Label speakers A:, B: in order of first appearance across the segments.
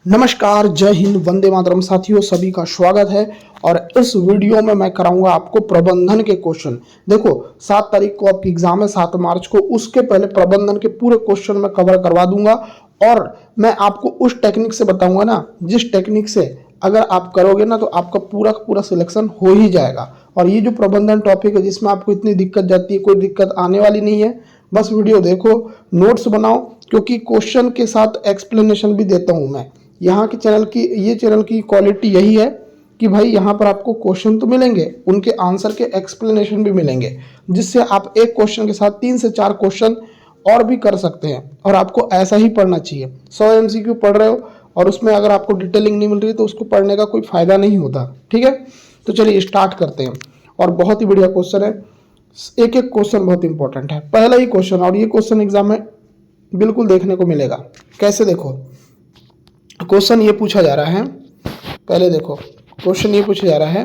A: नमस्कार, जय हिंद, वंदे मातरम। साथियों, सभी का स्वागत है। और इस वीडियो में मैं कराऊंगा आपको प्रबंधन के क्वेश्चन। देखो, 7 तारीख को आपकी एग्जाम है, 7 मार्च को। उसके पहले प्रबंधन के पूरे क्वेश्चन मैं कवर करवा दूंगा और मैं आपको उस टेक्निक से बताऊंगा ना, जिस टेक्निक से अगर आप करोगे ना तो आपका पूरा का पूरा सिलेक्शन हो ही जाएगा। और ये जो प्रबंधन टॉपिक है जिसमें आपको इतनी दिक्कत जाती है, कोई दिक्कत आने वाली नहीं है। बस वीडियो देखो, नोट्स बनाओ, क्योंकि क्वेश्चन के साथ एक्सप्लेनेशन भी देता हूं मैं। यहाँ के चैनल की क्वालिटी यही है कि भाई यहाँ पर आपको क्वेश्चन तो मिलेंगे, उनके आंसर के एक्सप्लेनेशन भी मिलेंगे, जिससे आप एक क्वेश्चन के साथ 3 से 4 क्वेश्चन और भी कर सकते हैं। और आपको ऐसा ही पढ़ना चाहिए। 100 MCQ पढ़ रहे हो और उसमें अगर आपको डिटेलिंग नहीं मिल रही तो उसको पढ़ने का कोई फायदा नहीं होता। ठीक है, तो चलिए स्टार्ट करते हैं। और बहुत ही बढ़िया क्वेश्चन है, एक एक क्वेश्चन बहुत इंपॉर्टेंट है। पहला ही क्वेश्चन, और ये क्वेश्चन एग्जाम में बिल्कुल देखने को मिलेगा। कैसे? देखो, क्वेश्चन ये पूछा जा रहा है, पहले देखो क्वेश्चन ये पूछा जा रहा है,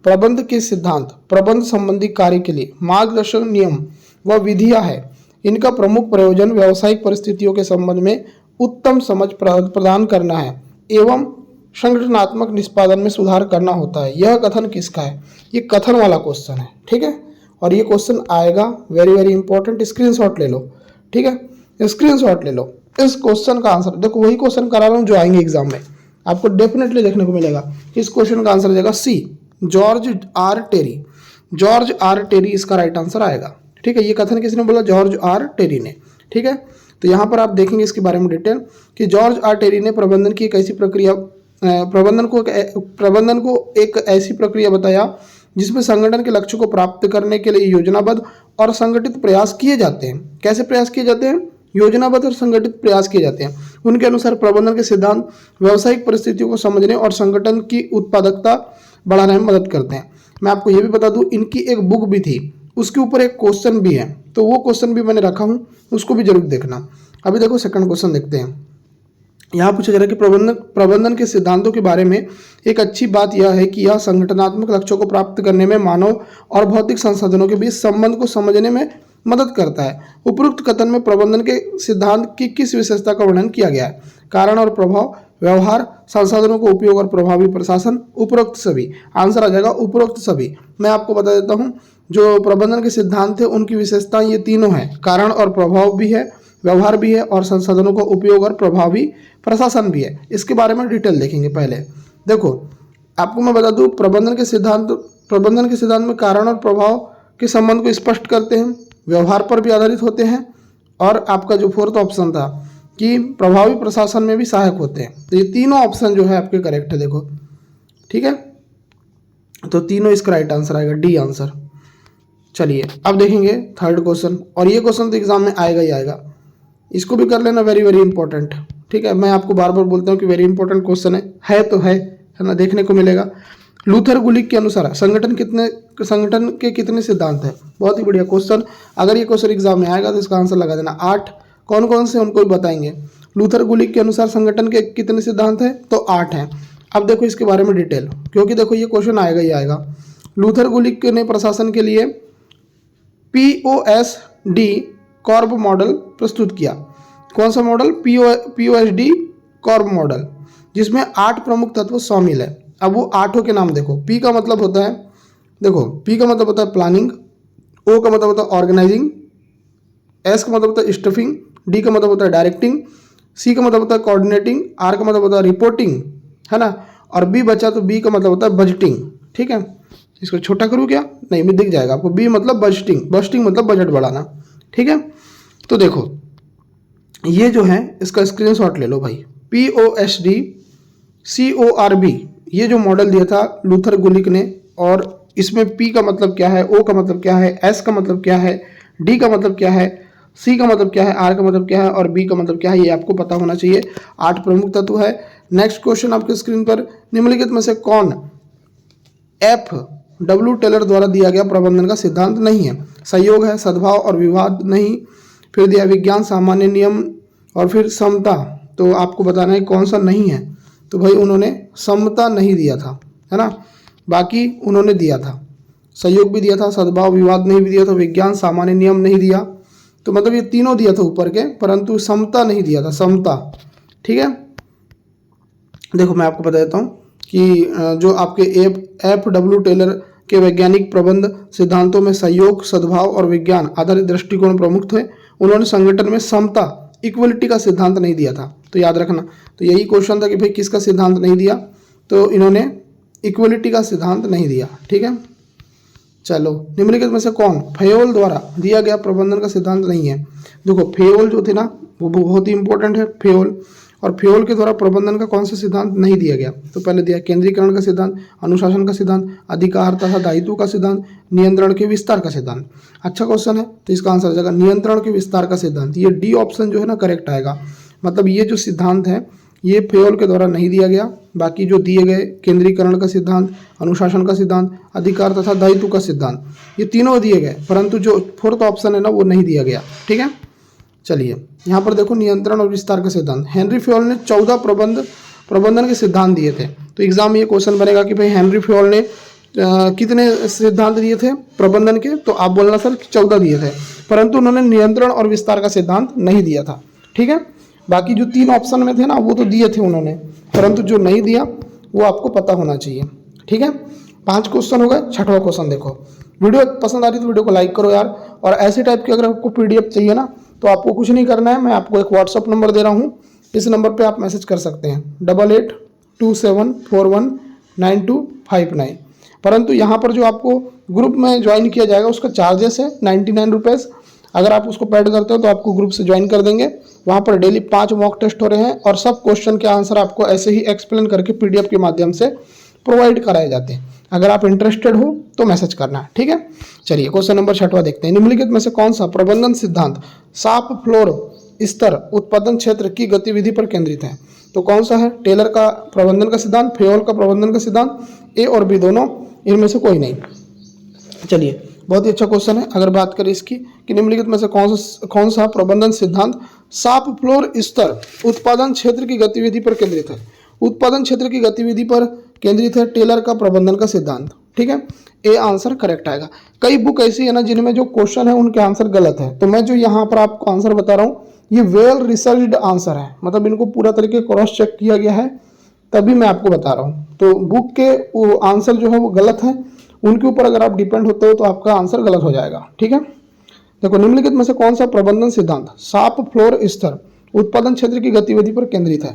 A: प्रबंध के सिद्धांत प्रबंध संबंधी कार्य के लिए मार्गदर्शक नियम व विधियां है। इनका प्रमुख प्रयोजन व्यावसायिक परिस्थितियों के संबंध में उत्तम समझ प्रदान करना है एवं संगठनात्मक निष्पादन में सुधार करना होता है। यह कथन किसका है? ये कथन वाला क्वेश्चन है। ठीक है, और ये क्वेश्चन आएगा, वेरी वेरी इंपॉर्टेंट, स्क्रीनशॉट ले लो। ठीक है, स्क्रीनशॉट ले लो। इस क्वेश्चन का आंसर देखो, वही क्वेश्चन करा रहा हूं जो आएंगे एग्जाम में, आपको डेफिनेटली देखने को मिलेगा। इस क्वेश्चन का आंसर हो जाएगा C, George R Terry. George R Terry इसका राइट आंसर आएगा। ठीक है, ये कथन किसने बोला? जॉर्ज आर टेरी ने। ठीक है, तो यहाँ पर आप देखेंगे इसके बारे में डिटेल कि जॉर्ज आर टेरी ने प्रबंधन की एक ऐसी प्रक्रिया प्रबंधन को एक ऐसी प्रक्रिया बताया जिसमें संगठन के लक्ष्य को प्राप्त करने के लिए योजनाबद्ध और संगठित प्रयास किए जाते हैं। कैसे प्रयास किए जाते हैं? योजनाबद्ध और संगठित प्रयास किए जाते हैं। उनके अनुसार प्रबंधन के सिद्धांत व्यावसायिक परिस्थितियों को समझने और संगठन की उत्पादकता बढ़ाने में मदद करते हैं। मैं आपको ये भी बता दूं, इनकी एक बुक भी थी, उसके ऊपर एक क्वेश्चन भी है, तो वो क्वेश्चन भी मैंने रखा हूँ, उसको भी जरूर देखना। अभी देखो सेकंड क्वेश्चन देखते हैं। यहाँ पूछा जा रहा है कि प्रबंधन के सिद्धांतों के बारे में एक अच्छी बात यह है कि यह संगठनात्मक लक्ष्यों को प्राप्त करने में मानव और भौतिक संसाधनों के बीच संबंध को समझने में मदद करता है। उपरोक्त कथन में प्रबंधन के सिद्धांत की किस विशेषता का वर्णन किया गया है? कारण और प्रभाव, व्यवहार, संसाधनों को उपयोग और प्रभावी प्रशासन, उपरोक्त सभी। आंसर आ जाएगा उपरोक्त सभी। मैं आपको बता देता हूँ, जो प्रबंधन के सिद्धांत थे उनकी विशेषता ये तीनों है, कारण और प्रभाव भी है, व्यवहार भी है, और संसाधनों का उपयोग और प्रभावी प्रशासन भी है। इसके बारे में डिटेल देखेंगे। पहले देखो, आपको मैं बता दूं, प्रबंधन के सिद्धांत में कारण और प्रभाव के संबंध को स्पष्ट करते हैं, व्यवहार पर भी आधारित होते हैं, और आपका जो फोर्थ ऑप्शन था कि प्रभावी प्रशासन में भी सहायक होते हैं। तो ये तीनों ऑप्शन जो है आपके करेक्ट है। देखो, ठीक है, तो तीनों इसका राइट आंसर आएगा, डी आंसर। चलिए अब देखेंगे थर्ड क्वेश्चन, और ये क्वेश्चन तो एग्जाम में आएगा ही आएगा, इसको भी कर लेना, वेरी वेरी इंपॉर्टेंट। ठीक है, मैं आपको बार बार बोलता हूँ कि वेरी इंपॉर्टेंट क्वेश्चन है तो है ना, देखने को मिलेगा। लूथर गुलिक के अनुसार संगठन के कितने सिद्धांत हैं? बहुत ही बढ़िया क्वेश्चन। अगर ये क्वेश्चन एग्जाम में आएगा तो इसका आंसर लगा देना 8। कौन कौन से उनको भी बताएंगे। लूथर गुलिक के अनुसार संगठन के कितने सिद्धांत हैं? तो 8 हैं। अब देखो इसके बारे में डिटेल, क्योंकि देखो ये क्वेश्चन आएगा ही आएगा। लूथर गुलिक ने प्रशासन के लिए POSD कॉर्ब मॉडल प्रस्तुत किया। कौन सा मॉडल? POSD कॉर्ब मॉडल, जिसमें 8 प्रमुख तत्व शामिल है। अब वो 8 के नाम देखो। P का मतलब होता है, देखो P का मतलब होता है प्लानिंग, O का मतलब होता है ऑर्गेनाइजिंग, S का मतलब होता है स्टफिंग, D का मतलब होता है डायरेक्टिंग, C का मतलब होता है कोऑर्डिनेटिंग, R का मतलब होता है रिपोर्टिंग, है ना, और B बचा तो B का मतलब होता है बजटिंग। ठीक है, इसको छोटा करूँ क्या? नहीं, मैं दिख जाएगा आपको। B मतलब बजटिंग, बजटिंग मतलब बजट बढ़ाना। ठीक है, तो देखो ये जो है इसका स्क्रीनशॉट ले लो भाई। POSD CORB, ये जो मॉडल दिया था लूथर गुलिक ने, और इसमें P का मतलब क्या है, O का मतलब क्या है, S का मतलब क्या है, D का मतलब क्या है, C का मतलब क्या है, R का मतलब क्या है, और B का मतलब क्या है, ये आपको पता होना चाहिए। 8 प्रमुख तत्व है। नेक्स्ट क्वेश्चन आपके स्क्रीन पर, निम्नलिखित में से कौन FW टेलर द्वारा दिया गया प्रबंधन का सिद्धांत नहीं है? सहयोग है, सद्भाव और विवाद नहीं, फिर दिया विज्ञान, सामान्य नियम, और फिर समता। तो आपको बताना है कौन सा नहीं है। तो भाई उन्होंने समता नहीं दिया था, है ना, बाकी उन्होंने दिया था, सहयोग भी दिया था, सद्भाव विवाद नहीं भी दिया था, विज्ञान सामान्य नियम नहीं दिया। तो मतलब ये तीनों दिया था ऊपर के, परंतु समता नहीं दिया था, समता। ठीक है, देखो मैं आपको बता देता हूँ कि जो आपके एफ डब्ल्यू टेलर के वैज्ञानिक प्रबंध सिद्धांतों में सहयोग, सद्भाव और विज्ञान आधारित दृष्टिकोण प्रमुख थे। उन्होंने संगठन में समता, इक्वलिटी का सिद्धांत नहीं दिया था, तो याद रखना। तो यही क्वेश्चन था कि भाई किसका सिद्धांत नहीं दिया, तो इन्होंने इक्वलिटी का सिद्धांत नहीं दिया। ठीक है, चलो निम्नलिखित में से कौन फेयोल द्वारा दिया गया प्रबंधन का सिद्धांत नहीं है। देखो फेयोल जो थे ना वो बहुत ही इंपॉर्टेंट है फेयोल, और फेयोल के द्वारा प्रबंधन का कौन सा सिद्धांत नहीं दिया गया, तो पहले दिया केंद्रीकरण का सिद्धांत, अनुशासन का सिद्धांत, अधिकार तथा दायित्व का सिद्धांत, नियंत्रण के विस्तार का सिद्धांत। अच्छा क्वेश्चन है, तो इसका आंसर हो जाएगा नियंत्रण के विस्तार का सिद्धांत। ये डी ऑप्शन जो है ना करेक्ट आएगा। मतलब ये जो सिद्धांत है ये फेयोल के द्वारा नहीं दिया गया, बाकी जो दिए गए केंद्रीकरण का सिद्धांत, अनुशासन का सिद्धांत, अधिकार तथा दायित्व का सिद्धांत, ये तीनों दिए गए, परंतु जो फोर्थ ऑप्शन है ना वो नहीं दिया गया। ठीक है, चलिए यहाँ पर देखो नियंत्रण और विस्तार का सिद्धांत। हेनरी फेयोल ने 14 प्रबंधन के सिद्धांत दिए थे। तो एग्जाम में ये क्वेश्चन बनेगा कि भाई हेनरी फेयोल ने कितने सिद्धांत दिए थे प्रबंधन के, तो आप बोलना सर 14 दिए थे, परंतु उन्होंने नियंत्रण और विस्तार का सिद्धांत नहीं दिया था। ठीक है, बाकी जो 3 ऑप्शन में थे ना वो तो दिए थे उन्होंने, परंतु जो नहीं दिया वो आपको पता होना चाहिए। ठीक है, 5 क्वेश्चन हो गए। 6वां क्वेश्चन देखो। वीडियो पसंद आ रही तो वीडियो को लाइक करो यार, और ऐसे टाइप की अगर आपको पीडीएफ चाहिए ना तो आपको कुछ नहीं करना है, मैं आपको एक व्हाट्सअप नंबर दे रहा हूँ, इस नंबर पे आप मैसेज कर सकते हैं 8827419259। परंतु यहाँ पर जो आपको ग्रुप में ज्वाइन किया जाएगा उसका चार्जेस है 99 रुपीज़। अगर आप उसको पेड करते हो तो आपको ग्रुप से ज्वाइन कर देंगे। वहाँ पर डेली 5 मॉक टेस्ट हो रहे हैं और सब क्वेश्चन के आंसर आपको ऐसे ही एक्सप्लेन करके पीडीएफ के माध्यम से प्रोवाइड कराए जाते हैं। अगर आप इंटरेस्टेड हो तो मैसेज करना है। ठीक है, चलिए क्वेश्चन नंबर 6वां देखते हैं। निम्नलिखित में से कौन सा प्रबंधन सिद्धांत शॉप फ्लोर स्तर उत्पादन क्षेत्र की गतिविधि पर केंद्रित है। तो कौन सा है, टेलर का प्रबंधन का सिद्धांत, फेयोल का प्रबंधन का सिद्धांत, ए और बी दोनों, इनमें से कोई नहीं। चलिए बहुत ही अच्छा क्वेश्चन है। अगर बात करें इसकी कि निम्नलिखित में से कौन सा प्रबंधन सिद्धांत शॉप फ्लोर स्तर उत्पादन क्षेत्र की गतिविधि पर केंद्रित है। उत्पादन क्षेत्र की गतिविधि पर केंद्रित है टेलर का प्रबंधन का सिद्धांत। ठीक है, ए आंसर करेक्ट आएगा। कई बुक ऐसी है ना जिनमें जो क्वेश्चन है उनके आंसर गलत है, तो मैं जो यहाँ पर आपको आंसर बता रहा हूँ ये वेल रिसर्च्ड आंसर है, मतलब इनको पूरा तरीके क्रॉस चेक किया गया है तभी मैं आपको बता रहा हूँ। तो बुक के वो आंसर जो है वो गलत है, उनके ऊपर अगर आप डिपेंड होते हो तो आपका आंसर गलत हो जाएगा। ठीक है, देखो निम्नलिखित में से कौन सा प्रबंधन सिद्धांत शॉप फ्लोर स्तर उत्पादन क्षेत्र की गतिविधि पर केंद्रित है।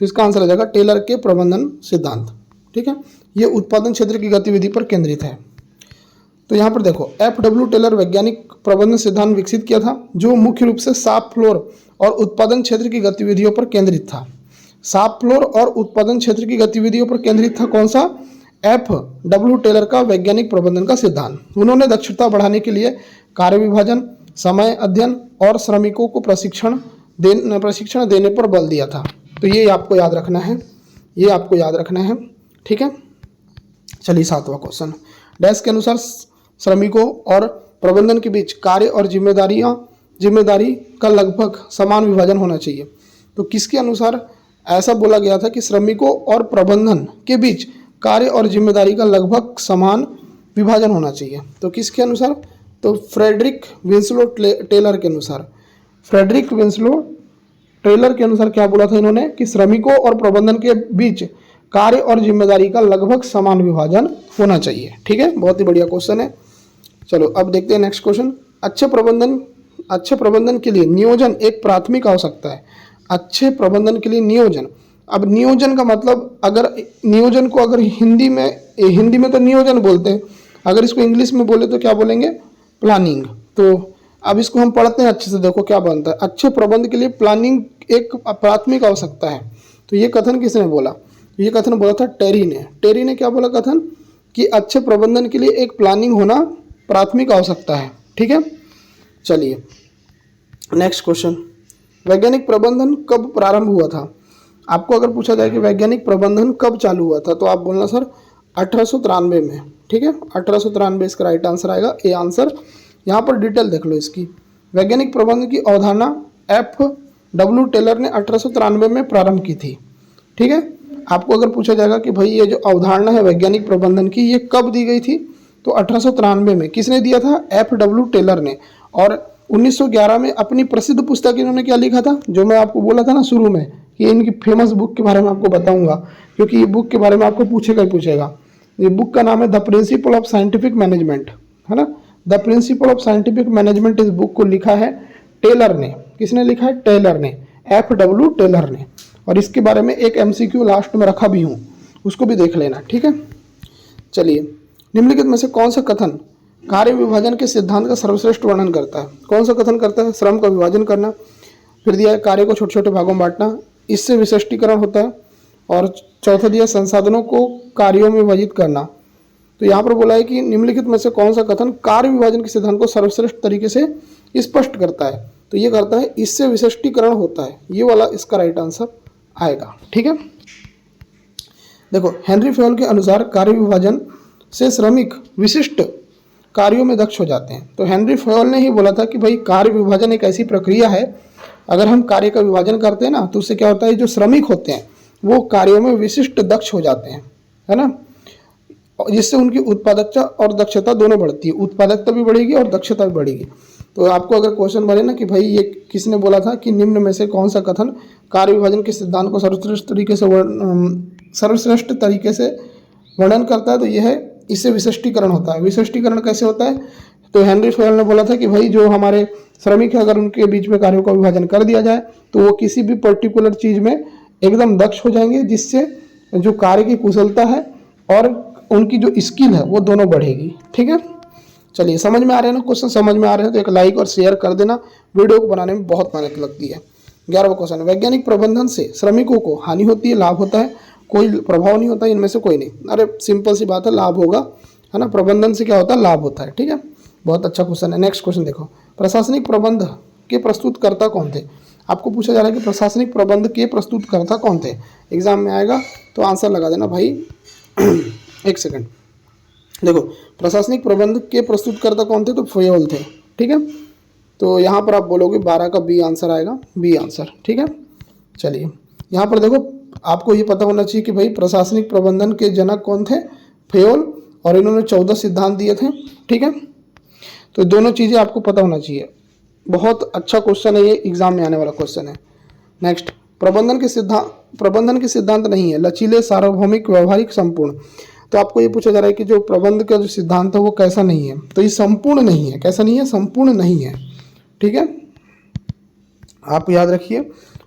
A: तो इसका आंसर हो जाएगा टेलर के प्रबंधन सिद्धांत। ठीक है, ये उत्पादन क्षेत्र की गतिविधि पर केंद्रित है। तो यहाँ पर देखो एफ.डब्ल्यू. टेलर वैज्ञानिक प्रबंधन सिद्धांत विकसित किया था जो मुख्य रूप से शॉप फ्लोर और उत्पादन क्षेत्र की गतिविधियों पर केंद्रित था। शॉप फ्लोर और उत्पादन क्षेत्र की गतिविधियों पर केंद्रित था कौन सा, एफ.डब्ल्यू. टेलर का वैज्ञानिक प्रबंधन का सिद्धांत। उन्होंने दक्षता बढ़ाने के लिए कार्य विभाजन, समय अध्ययन और श्रमिकों को प्रशिक्षण देने पर बल दिया था। तो ये आपको याद रखना है, ये आपको याद रखना है। ठीक है, चलिए 7वां क्वेश्चन। डैश के अनुसार श्रमिकों और प्रबंधन के बीच कार्य और जिम्मेदारी का लगभग समान विभाजन होना चाहिए। तो किसके अनुसार ऐसा बोला गया था कि श्रमिकों और प्रबंधन के बीच कार्य और जिम्मेदारी का लगभग समान विभाजन होना चाहिए। तो किसके अनुसार, तो फ्रेडरिक विंस्लो टेलर के अनुसार। फ्रेडरिक विंस्लो टेलर के अनुसार क्या बोला था इन्होंने कि श्रमिकों और प्रबंधन के बीच कार्य और जिम्मेदारी का लगभग समान विभाजन होना चाहिए। ठीक है, बहुत ही बढ़िया क्वेश्चन है। चलो अब देखते हैं नेक्स्ट क्वेश्चन। अच्छे प्रबंधन के लिए नियोजन एक प्राथमिक आवश्यकता है। अच्छे प्रबंधन के लिए नियोजन, अब नियोजन का मतलब, अगर नियोजन को अगर हिंदी में तो नियोजन बोलते हैं, अगर इसको इंग्लिश में बोले तो क्या बोलेंगे, प्लानिंग। तो अब इसको हम पढ़ते हैं अच्छे से, देखो क्या बनता है। अच्छे प्रबंध के लिए प्लानिंग एक प्राथमिक आवश्यकता है। तो ये कथन किसने बोला, ये कथन बोला था टेरी ने। टेरी ने क्या बोला कथन कि अच्छे प्रबंधन के लिए एक प्लानिंग होना प्राथमिक आवश्यकता है। ठीक है, चलिए नेक्स्ट क्वेश्चन। वैज्ञानिक प्रबंधन कब प्रारंभ हुआ था। आपको अगर पूछा जाए कि वैज्ञानिक प्रबंधन कब चालू हुआ था तो आप बोलना सर 1893 में। ठीक है, 1893 इसका राइट आंसर आएगा, ए आंसर। यहाँ पर डिटेल देख लो इसकी। वैज्ञानिक प्रबंधन की अवधारणा एफ.डब्ल्यू. टेलर ने 1893 में प्रारंभ की थी। ठीक है, आपको अगर पूछा जाएगा कि भाई ये जो अवधारणा है वैज्ञानिक प्रबंधन की ये कब दी गई थी, तो 1893 में। किसने दिया था, एफ.डब्ल्यू. टेलर ने। और 1911 में अपनी प्रसिद्ध पुस्तक इन्होंने क्या लिखा था, जो मैं आपको बोला था ना शुरू में कि इनकी फेमस बुक के बारे में आपको बताऊंगा, क्योंकि ये बुक के बारे में आपको पूछेगा ही पूछेगा। ये बुक का नाम है the principle of scientific management, है ना। The principle of scientific management इस बुक को लिखा है टेलर ने। किसने लिखा है? टेलर ने, FW टेलर ने। और इसके बारे में एक MCQ लास्ट में रखा भी हूँ, उसको भी देख लेना, ठीक है। चलिए, निम्नलिखित में से कौन सा कथन कार्य विभाजन के सिद्धांत का सर्वश्रेष्ठ वर्णन करता है? कौन सा कथन करता है? श्रम का विभाजन करना, फिर दिया है कार्य को छोटे छोटे भागों में बांटना, इससे विशिष्टीकरण होता है, और चौथा दिया संसाधनों को कार्यों में विभाजित करना। तो यहाँ पर बोला है कि निम्नलिखित में से कौन सा कथन कार्य विभाजन के सिद्धांत को सर्वश्रेष्ठ तरीके से स्पष्ट करता है? तो ये करता है इससे विशिष्टीकरण होता है, ये वाला इसका राइट आंसर आएगा, ठीक है। देखो, हेनरी फेयोल के अनुसार कार्य विभाजन से श्रमिक विशिष्ट कार्यों में दक्ष हो जाते हैं। तो हेनरी फेयोल ने ही बोला था कि भाई कार्य विभाजन एक ऐसी प्रक्रिया है, अगर हम कार्य का विभाजन करते हैं ना तो उससे क्या होता है, जो श्रमिक होते हैं वो कार्यों में विशिष्ट दक्ष हो जाते हैं, है ना, जिससे उनकी उत्पादकता और दक्षता दोनों बढ़ती है, उत्पादकता भी बढ़ेगी और दक्षता भी बढ़ेगी। तो आपको अगर क्वेश्चन बने ना कि भाई ये किसने बोला था कि निम्न में से कौन सा कथन कार्य विभाजन के सिद्धांत को सर्वश्रेष्ठ तरीके से वर्णन करता है, तो यह है इससे विशिष्टीकरण होता है। विशिष्टीकरण कैसे होता है? तो हेनरी फेयोल ने बोला था कि भाई जो हमारे श्रमिक है, अगर उनके बीच में कार्यों का विभाजन कर दिया जाए तो वो किसी भी पर्टिकुलर चीज में एकदम दक्ष हो जाएंगे, जिससे जो कार्य की कुशलता है और उनकी जो स्किल है वो दोनों बढ़ेगी, ठीक है। चलिए, समझ में आ रहे हैं ना क्वेश्चन? समझ में आ रहे हैं तो एक लाइक और शेयर कर देना, वीडियो को बनाने में बहुत मेहनत लगती है। 11वां क्वेश्चन, वैज्ञानिक प्रबंधन से श्रमिकों को हानि होती है, लाभ होता है? कोई प्रभाव नहीं होता, इनमें से कोई नहीं। अरे सिंपल सी बात है, लाभ होगा, है ना। प्रबंधन से क्या होता है? लाभ होता है, ठीक है। बहुत अच्छा क्वेश्चन है। नेक्स्ट क्वेश्चन देखो, प्रशासनिक प्रबंध के प्रस्तुतकर्ता कौन थे? आपको पूछा जा रहा है कि प्रशासनिक प्रबंध के प्रस्तुतकर्ता कौन थे, एग्जाम में आएगा तो आंसर लगा देना भाई। एक सेकंड, देखो प्रशासनिक प्रबंध के प्रस्तुतकर्ता कौन थे? तो फेयोल थे, ठीक है। तो यहाँ पर आप बोलोगे 12 का बी आंसर आएगा, बी आंसर, ठीक है। चलिए, यहाँ पर देखो आपको ये पता होना चाहिए कि भाई प्रशासनिक प्रबंधन के जनक कौन थे? फेयोल, और इन्होंने 14 सिद्धांत दिए थे, ठीक है। तो दोनों चीज़ें आपको पता होना चाहिए। बहुत अच्छा क्वेश्चन है ये, एग्जाम में आने वाला क्वेश्चन है। नेक्स्ट, प्रबंधन के सिद्धांत नहीं है, लचीले, सार्वभौमिक, व्यवहारिक, संपूर्ण। तो आपको ये पूछा जा रहा है कि जो प्रबंध का जो सिद्धांत है वो कैसा नहीं है? तो ये संपूर्ण नहीं है। कैसा नहीं है? संपूर्ण नहीं है, ठीक है। आप याद रखिए,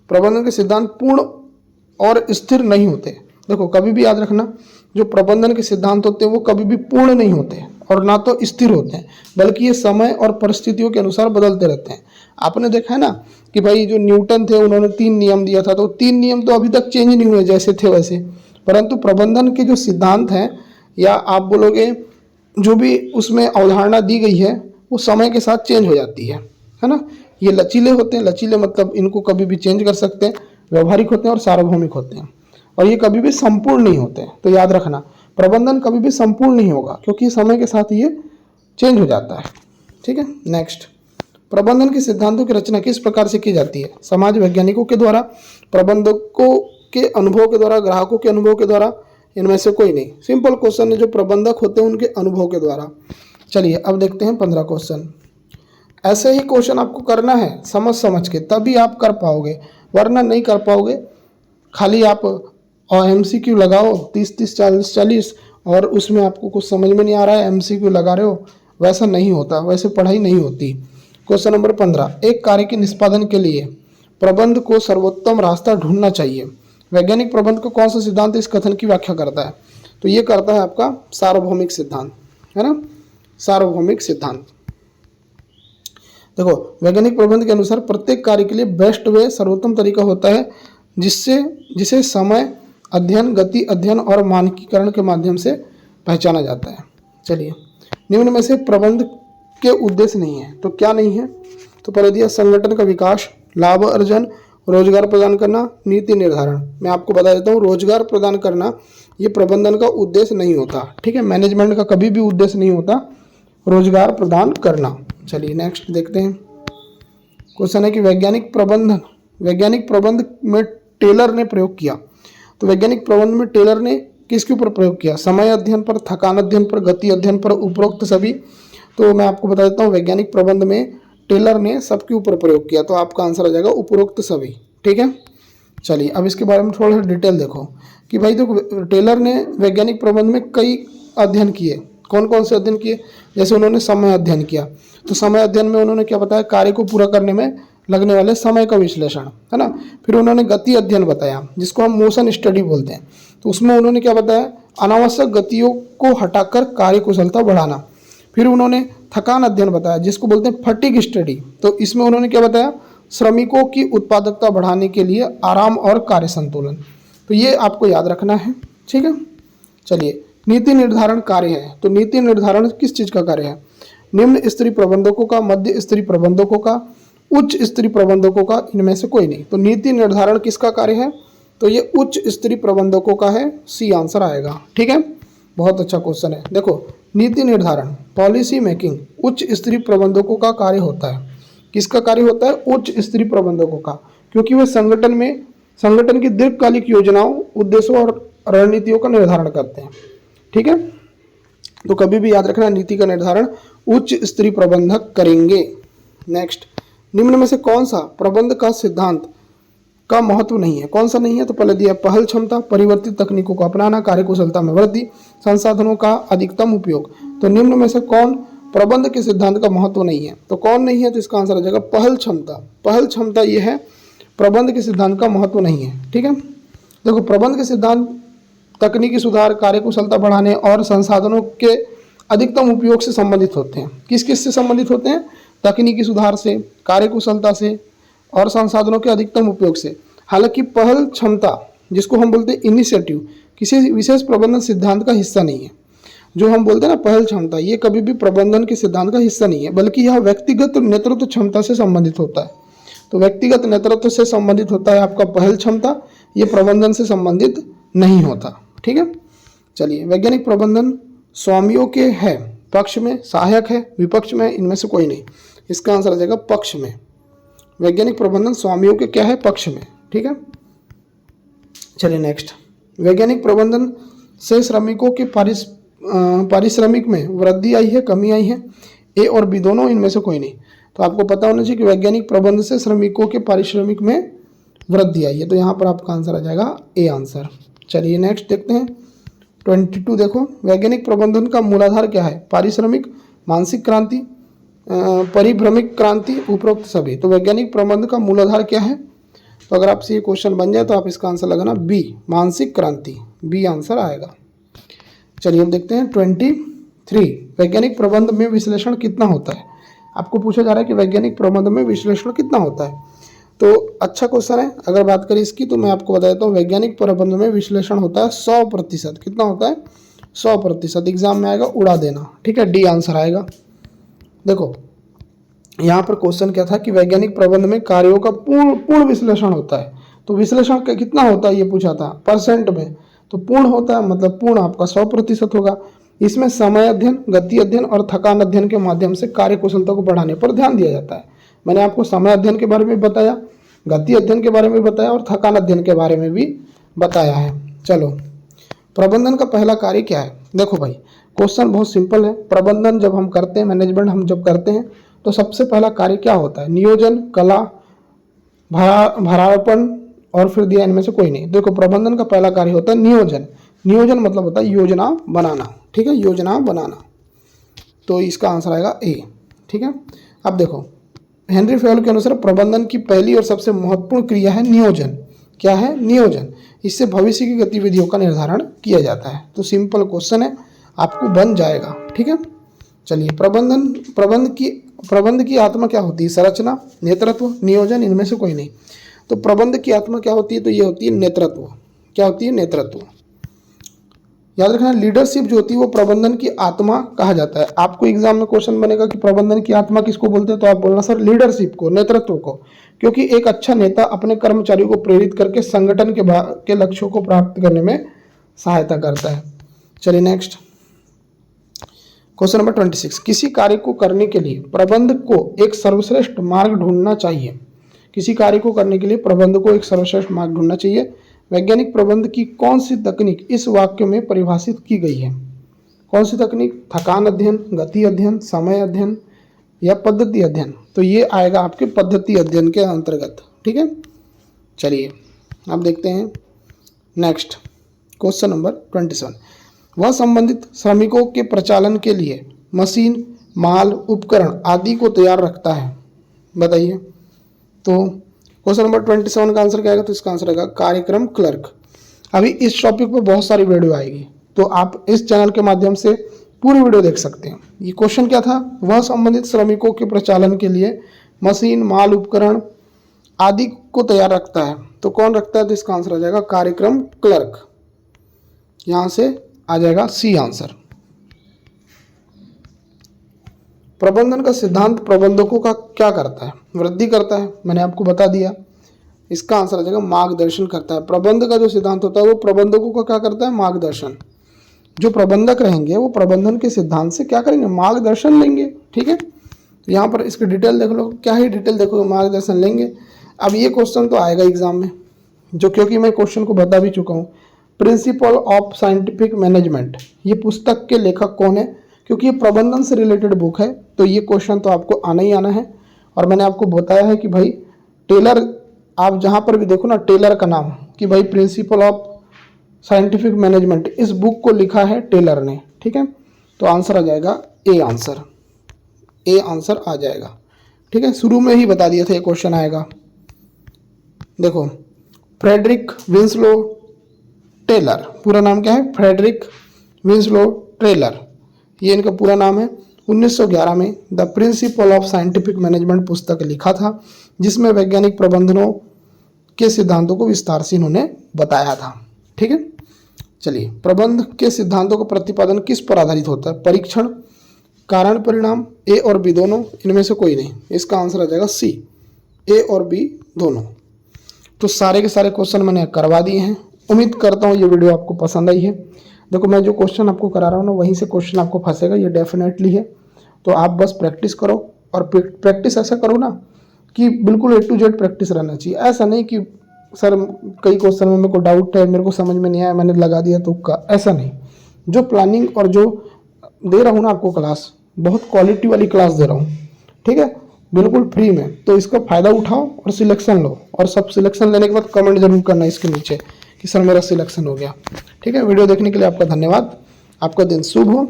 A: प्रबंधन के सिद्धांत पूर्ण और स्थिर नहीं होते। देखो कभी भी याद रखना, जो प्रबंधन के सिद्धांत होते हैं वो कभी भी पूर्ण नहीं होते और ना तो स्थिर होते हैं, बल्कि ये समय और परिस्थितियों के अनुसार बदलते रहते हैं। आपने देखा है ना कि भाई जो न्यूटन थे उन्होंने 3 नियम दिया था, तो 3 नियम तो अभी तक चेंज नहीं हुए, जैसे थे वैसे। परंतु प्रबंधन के जो सिद्धांत हैं, या आप बोलोगे जो भी उसमें अवधारणा दी गई है, वो समय के साथ चेंज हो जाती है ना। ये लचीले होते हैं, लचीले मतलब इनको कभी भी चेंज कर सकते हैं, व्यवहारिक होते हैं और सार्वभौमिक होते हैं, और ये कभी भी संपूर्ण नहीं होते। तो याद रखना, प्रबंधन कभी भी संपूर्ण नहीं होगा, क्योंकि समय के साथ ये चेंज हो जाता है, ठीक है। नेक्स्ट, प्रबंधन के सिद्धांतों की रचना किस प्रकार से की जाती है? समाज वैज्ञानिकों के द्वारा, प्रबंधकों के अनुभव के द्वारा, ग्राहकों के अनुभव के द्वारा, इनमें से कोई नहीं। सिंपल क्वेश्चन है, जो प्रबंधक होते हैं उनके अनुभव के द्वारा। चलिए अब देखते हैं 15 क्वेश्चन। ऐसे ही क्वेश्चन आपको करना है समझ समझ के, तभी आप कर पाओगे, वरना नहीं कर पाओगे। खाली आप MCQ लगाओ 30-30, 40-40, और उसमें आपको कुछ समझ में नहीं आ रहा है, MCQ लगा रहे हो, वैसा नहीं होता, वैसे पढ़ाई नहीं होती। क्वेश्चन नंबर 15, एक कार्य के निष्पादन के लिए प्रबंध को सर्वोत्तम रास्ता ढूंढना चाहिए। वैज्ञानिक प्रबंध को कौन सा सिद्धांत इस कथन की व्याख्या करता है? तो ये करता है आपका सार्वभौमिक सिद्धांत, है ना, सार्वभौमिक सिद्धांत। देखो वैज्ञानिक प्रबंध के अनुसार प्रत्येक कार्य के लिए बेस्ट वे, सर्वोत्तम तरीका होता है, जिसे समय अध्ययन, गति अध्ययन और मानकीकरण के माध्यम से पहचाना जाता है। चलिए, निम्न में से प्रबंध के उद्देश्य नहीं है, तो क्या नहीं है? तो पहले दिया संगठन का विकास, लाभ अर्जन, रोजगार प्रदान करना, नीति निर्धारण। मैं आपको बता देता हूँ, रोजगार प्रदान करना ये प्रबंधन का उद्देश्य नहीं होता, ठीक है। मैनेजमेंट का कभी भी उद्देश्य नहीं होता रोजगार प्रदान करना। चलिए नेक्स्ट देखते हैं। क्वेश्चन है कि वैज्ञानिक प्रबंध में टेलर ने प्रयोग किया। तो वैज्ञानिक प्रबंध में टेलर ने किसके ऊपर प्रयोग किया? समय अध्ययन पर, थकान अध्ययन पर, गति अध्ययन पर, उपरोक्त सभी। तो मैं आपको बता देता हूँ, वैज्ञानिक प्रबंध में टेलर ने सबके ऊपर प्रयोग किया। तो आपका आंसर आ जाएगा उपरोक्त सभी। ठीक है, चलिए अब इसके बारे में थोड़ा सा डिटेल देखो कि भाई देखो टेलर ने वैज्ञानिक प्रबंध में कई अध्ययन किए। कौन कौन से अध्ययन किए? जैसे उन्होंने समय अध्ययन किया, तो समय अध्ययन में उन्होंने क्या बताया? कार्य को पूरा करने में लगने वाले समय का विश्लेषण, है ना। फिर उन्होंने गति अध्ययन बताया, जिसको हम मोशन स्टडी बोलते हैं। तो उसमें उन्होंने क्या बताया? अनावश्यक गतियों को हटाकर कार्य कुशलता बढ़ाना। फिर उन्होंने थकान अध्ययन बताया, जिसको बोलते हैं फटीग स्टडी। तो इसमें उन्होंने क्या बताया? श्रमिकों की उत्पादकता बढ़ाने के लिए आराम और कार्य संतुलन। तो ये आपको याद रखना है। ठीक है, चलिए नीति निर्धारण कार्य है। तो नीति निर्धारण किस चीज़ का कार्य है? निम्न स्तरीय प्रबंधकों का, मध्य स्तरीय प्रबंधकों का, उच्च स्तरीय प्रबंधकों का, इनमें से कोई नहीं। तो नीति निर्धारण किसका कार्य है? तो ये उच्च स्तरीय प्रबंधकों का है। सी आंसर आएगा। ठीक है, बहुत अच्छा क्वेश्चन है। देखो नीति निर्धारण, पॉलिसी मेकिंग उच्च स्तरीय प्रबंधकों का कार्य होता है। किसका कार्य होता है? उच्च स्तरीय प्रबंधकों का, क्योंकि वे संगठन की दीर्घकालिक योजनाओं, उद्देश्यों और रणनीतियों का निर्धारण करते हैं। ठीक है, तो कभी भी याद रखना नीति का निर्धारण उच्च स्तरीय प्रबंधक करेंगे। नेक्स्ट, निम्न में से कौन सा प्रबंध का सिद्धांत का महत्व नहीं है? कौन सा नहीं है? तो पहले दिया पहल क्षमता, परिवर्तित तकनीकों को अपनाना, कार्यकुशलता में वृद्धि, संसाधनों का अधिकतम उपयोग। तो निम्न में से कौन प्रबंध के सिद्धांत का महत्व नहीं है? तो कौन नहीं है? तो इसका आंसर आ जाएगा पहल क्षमता। पहल क्षमता ये है, प्रबंध के सिद्धांत का महत्व नहीं है। ठीक है, देखो प्रबंध के सिद्धांत तकनीकी सुधार, कार्यकुशलता बढ़ाने और संसाधनों के अधिकतम उपयोग से संबंधित होते हैं। किस किस से संबंधित होते हैं? तकनीकी सुधार से, कार्यकुशलता से और संसाधनों के अधिकतम उपयोग से। हालांकि पहल क्षमता, जिसको हम बोलते हैं इनिशिएटिव, किसी विशेष प्रबंधन सिद्धांत का हिस्सा नहीं है। जो हम बोलते हैं ना पहल क्षमता, ये कभी भी प्रबंधन के सिद्धांत का हिस्सा नहीं है, बल्कि यह व्यक्तिगत नेतृत्व क्षमता से संबंधित होता है। तो व्यक्तिगत नेतृत्व से संबंधित होता है आपका पहल क्षमता, ये प्रबंधन से संबंधित नहीं होता। ठीक है, चलिए वैज्ञानिक प्रबंधन स्वामियों के है पक्ष में, सहायक है, विपक्ष में, इनमें से कोई नहीं। इसका आंसर आ जाएगा पक्ष में। वैज्ञानिक प्रबंधन स्वामियों के क्या है? पक्ष में। ठीक है, चलिए नेक्स्ट, वैज्ञानिक प्रबंधन से श्रमिकों के पारिश्रमिक में वृद्धि आई है, कमी आई है? ए और बी दोनों, इनमें से कोई नहीं। तो आपको पता होना चाहिए कि वैज्ञानिक प्रबंध से श्रमिकों के पारिश्रमिक में वृद्धि आई है। तो यहाँ पर आपका आंसर आ जाएगा ए आंसर। चलिए नेक्स्ट देखते हैं 22। देखो वैज्ञानिक प्रबंधन का मूलाधार क्या है? पारिश्रमिक, मानसिक क्रांति, परिभ्रमिक क्रांति, उपरोक्त सभी। तो वैज्ञानिक प्रबंध का मूलाधार क्या है? तो अगर आपसे ये क्वेश्चन बन जाए तो आप इसका आंसर लगाना बी, मानसिक क्रांति। बी आंसर आएगा। चलिए अब देखते हैं 23। वैज्ञानिक प्रबंध में विश्लेषण कितना होता है? आपको पूछा जा रहा है कि वैज्ञानिक प्रबंध में विश्लेषण कितना होता है। तो अच्छा क्वेश्चन है। अगर बात करें इसकी तो मैं आपको बता देता हूँ, वैज्ञानिक प्रबंध में विश्लेषण होता है 100%। कितना होता है? 100%। एग्जाम में आएगा उड़ा देना। ठीक है, डी आंसर आएगा। देखो यहाँ पर क्वेश्चन क्या था कि वैज्ञानिक प्रबंध में कार्यों का पूर्ण विश्लेषण होता है। तो विश्लेषण का कितना होता है ये पूछा था, परसेंट में। तो पूर्ण होता है, मतलब पूर्ण आपका 100% होगा। इसमें समय अध्ययन, गति अध्ययन और थकान अध्ययन के माध्यम से कार्य कुशलता को बढ़ाने पर ध्यान दिया जाता है। मैंने आपको समय अध्ययन के बारे में बताया, गति अध्ययन के बारे में बताया और थकान अध्ययन के बारे में भी बताया है। चलो, प्रबंधन का पहला कार्य क्या है? देखो भाई क्वेश्चन बहुत सिंपल है। प्रबंधन जब हम करते हैं, मैनेजमेंट हम जब करते हैं, तो सबसे पहला कार्य क्या होता है? नियोजन, कला, भारारोपण और फिर दिया इनमें से कोई नहीं। देखो प्रबंधन का पहला कार्य होता है नियोजन। नियोजन मतलब होता है योजना बनाना। ठीक है, योजना बनाना। तो इसका आंसर आएगा ए। ठीक है, अब देखो हेनरी फेयल के अनुसार प्रबंधन की पहली और सबसे महत्वपूर्ण क्रिया है नियोजन। क्या है? नियोजन। इससे भविष्य की गतिविधियों का निर्धारण किया जाता है। तो सिंपल क्वेश्चन है, आपको बन जाएगा। ठीक है, चलिए प्रबंध की आत्मा क्या होती है? संरचना, नेतृत्व, नियोजन, इनमें से कोई नहीं। तो प्रबंध की आत्मा क्या होती है? तो ये होती है नेतृत्व। क्या होती है? नेतृत्व। याद रखना, लीडरशिप जो होती है वो प्रबंधन की आत्मा कहा जाता है। आपको एग्जाम में क्वेश्चन बनेगा कि प्रबंधन की आत्मा किसको बोलते हैं, तो आप बोलना सर लीडरशिप को, नेतृत्व को। क्योंकि एक अच्छा नेता अपने कर्मचारियों को प्रेरित करके संगठन के लक्ष्यों को प्राप्त करने में सहायता करता है। चलिए नेक्स्ट क्वेश्चन नंबर 26। किसी कार्य को करने के लिए प्रबंधक को एक सर्वश्रेष्ठ मार्ग ढूंढना चाहिए। किसी कार्य को करने के लिए प्रबंधक को एक सर्वश्रेष्ठ मार्ग ढूंढना चाहिए। वैज्ञानिक प्रबंध की कौन सी तकनीक इस वाक्य में परिभाषित की गई है? कौन सी तकनीक? थकान अध्ययन, गति अध्ययन, समय अध्ययन, या पद्धति अध्ययन, तो ये आएगा आपके पद्धति अध्ययन के अंतर्गत। ठीक है, चलिए अब देखते हैं नेक्स्ट क्वेश्चन नंबर 27। वह संबंधित श्रमिकों के प्रचालन के लिए मशीन, माल, उपकरण आदि को तैयार रखता है, बताइए। तो क्वेश्चन नंबर 27 का आंसर क्या आएगा? तो इसका आंसर आएगा कार्यक्रम क्लर्क। अभी इस टॉपिक पर बहुत सारी वीडियो आएगी, तो आप इस चैनल के माध्यम से पूरी वीडियो देख सकते हैं। ये क्वेश्चन क्या था? वह संबंधित श्रमिकों के प्रचालन के लिए मशीन, माल, उपकरण आदि को तैयार रखता है, तो कौन रखता है? तो इसका आंसर आ जाएगा कार्यक्रम क्लर्क। यहां से आ जाएगा सी आंसर। प्रबंधन का सिद्धांत प्रबंधकों का क्या करता है? वृद्धि करता है, मैंने आपको बता दिया। इसका आंसर आ जाएगा मार्गदर्शन करता है। प्रबंध का जो सिद्धांत होता है वो प्रबंधकों का क्या करता है? मार्गदर्शन। जो प्रबंधक रहेंगे वो प्रबंधन के सिद्धांत से क्या करेंगे? मार्गदर्शन लेंगे। ठीक है, तो यहाँ पर इसकी डिटेल देख लो, क्या ही डिटेल देखो, मार्गदर्शन लेंगे। अब ये क्वेश्चन तो आएगा एग्जाम में, जो क्योंकि मैं क्वेश्चन को बता भी चुका हूँ। प्रिंसिपल ऑफ साइंटिफिक मैनेजमेंट, ये पुस्तक के लेखक कौन है? क्योंकि ये प्रबंधन से रिलेटेड बुक है, तो ये क्वेश्चन तो आपको आना ही आना है। और मैंने आपको बताया है कि भाई टेलर, आप जहाँ पर भी देखो ना टेलर का नाम, कि भाई प्रिंसिपल ऑफ साइंटिफिक मैनेजमेंट, इस बुक को लिखा है टेलर ने। ठीक है, तो आंसर आ जाएगा ए आंसर। ए आंसर आ जाएगा। ठीक है, शुरू में ही बता दिया था ये क्वेश्चन आएगा। देखो, फ्रेडरिक विंसलो टेलर, पूरा नाम क्या है? फ्रेडरिक विंसलो टेलर, ये इनका पूरा नाम है। 1911 में the principle of scientific management पुस्तक लिखा था, जिसमें वैज्ञानिक प्रबंधनों के सिद्धांतों को विस्तार से इन्होंने बताया था। ठीक है, चलिए, प्रबंध के सिद्धांतों का प्रतिपादन किस पर आधारित होता है? परीक्षण, कारण परिणाम, ए और बी दोनों, इनमें से कोई नहीं। इसका आंसर आ जाएगा सी, ए और बी दोनों। तो सारे के सारे क्वेश्चन मैंने करवा दिए हैं। उम्मीद करता हूँ ये वीडियो आपको पसंद आई है। देखो, मैं जो क्वेश्चन आपको करा रहा हूँ ना, वहीं से क्वेश्चन आपको फंसेगा, ये डेफिनेटली है। तो आप बस प्रैक्टिस करो, और प्रैक्टिस ऐसा करो ना कि बिल्कुल A to Z प्रैक्टिस रहना चाहिए। ऐसा नहीं कि सर कई क्वेश्चन में मेरे को डाउट है, मेरे को समझ में नहीं आया, मैंने लगा दिया तुक्का, ऐसा नहीं। जो प्लानिंग और जो दे रहा हूँ ना आपको क्लास, बहुत क्वालिटी वाली क्लास दे रहा हूँ। ठीक है, बिल्कुल फ्री में, तो इसका फ़ायदा उठाओ और सिलेक्शन लो। और सब सिलेक्शन लेने के बाद कमेंट जरूर करना इसके नीचे कि सर मेरा सिलेक्शन हो गया। ठीक है, वीडियो देखने के लिए आपका धन्यवाद। आपका दिन शुभ हो।